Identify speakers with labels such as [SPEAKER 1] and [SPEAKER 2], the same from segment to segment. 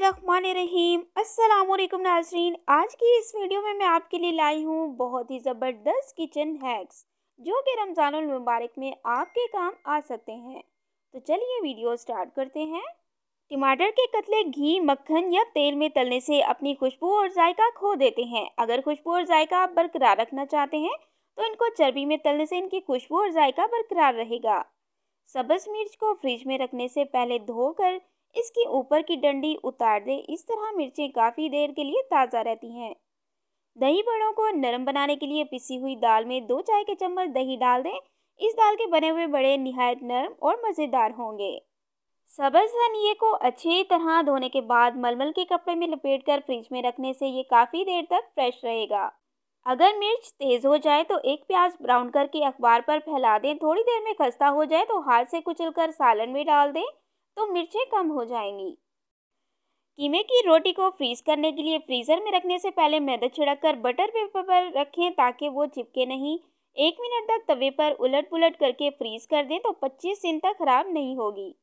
[SPEAKER 1] बिस्मिल्लाहिर्रहमानिर्रहीम। अस्सलाम वालेकुम नाज़रीन, आज की इस वीडियो में मैं आपके लिए लाई हूँ बहुत ही ज़बरदस्त किचन हैक्स जो कि रमज़ानुल मुबारक में आपके काम आ सकते हैं। तो चलिए वीडियो स्टार्ट करते हैं। टमाटर के कतले घी, मक्खन या तेल में तलने से अपनी खुशबू और जायका खो देते हैं। अगर खुशबू और जायका आप बरकरार रखना चाहते हैं तो इनको चर्बी में तलने से इनकी खुशबू और जायका बरकरार रहेगा। सब्ज़ मिर्च को फ्रिज में रखने से पहले धोकर इसकी ऊपर की डंडी उतार दें। इस तरह मिर्चें काफ़ी देर के लिए ताज़ा रहती हैं। दही बड़ों को नरम बनाने के लिए पिसी हुई दाल में 2 चाय के चम्मच दही डाल दें। इस दाल के बने हुए बड़े निहायत नरम और मज़ेदार होंगे। सब्ज़ धनिए को अच्छी तरह धोने के बाद मलमल के कपड़े में लपेटकर फ्रिज में रखने से ये काफ़ी देर तक फ्रेश रहेगा। अगर मिर्च तेज़ हो जाए तो एक प्याज ब्राउन करके अखबार पर फैला दें। थोड़ी देर में खस्ता हो जाए तो हाथ से कुचलकर सालन में डाल दें तो मिर्चें कम हो जाएंगी। कीमे की रोटी को फ्रीज करने के लिए फ्रीज़र में रखने से पहले मैदा छिड़ककर बटर पेपर पर रखें ताकि वो चिपके नहीं। 1 मिनट तक तवे पर उलट पुलट करके फ्रीज कर दें तो 25 दिन तक खराब नहीं होगी।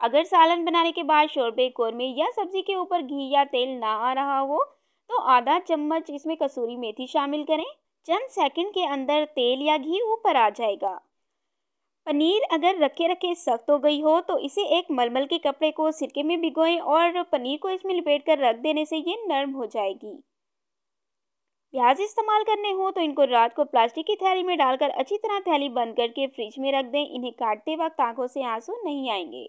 [SPEAKER 1] अगर सालन बनाने के बाद शोरबे, कोरमे या सब्जी के ऊपर घी या तेल ना आ रहा हो तो आधा चम्मच इसमें कसूरी मेथी शामिल करें। चंद सेकंड के अंदर तेल या घी ऊपर आ जाएगा। पनीर अगर रखे रखे सख्त हो गई हो तो इसे एक मलमल के कपड़े को सिरके में भिगोएं और पनीर को इसमें लपेट कर रख देने से ये नरम हो जाएगी। प्याज इस्तेमाल करने हो तो इनको रात को प्लास्टिक की थैली में डालकर अच्छी तरह थैली बंद करके फ्रिज में रख दें। इन्हें काटते वक्त आंखों से आंसू नहीं आएंगे।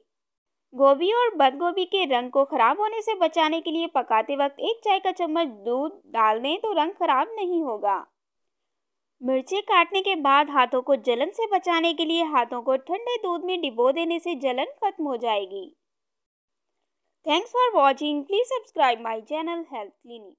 [SPEAKER 1] गोभी और बंद गोभी के रंग को खराब होने से बचाने के लिए पकाते वक्त 1 चाय का चम्मच दूध डाल दें तो रंग खराब नहीं होगा। मिर्चें काटने के बाद हाथों को जलन से बचाने के लिए हाथों को ठंडे दूध में डिबो देने से जलन खत्म हो जाएगी। Thanks for watching. Please subscribe my channel health clinic.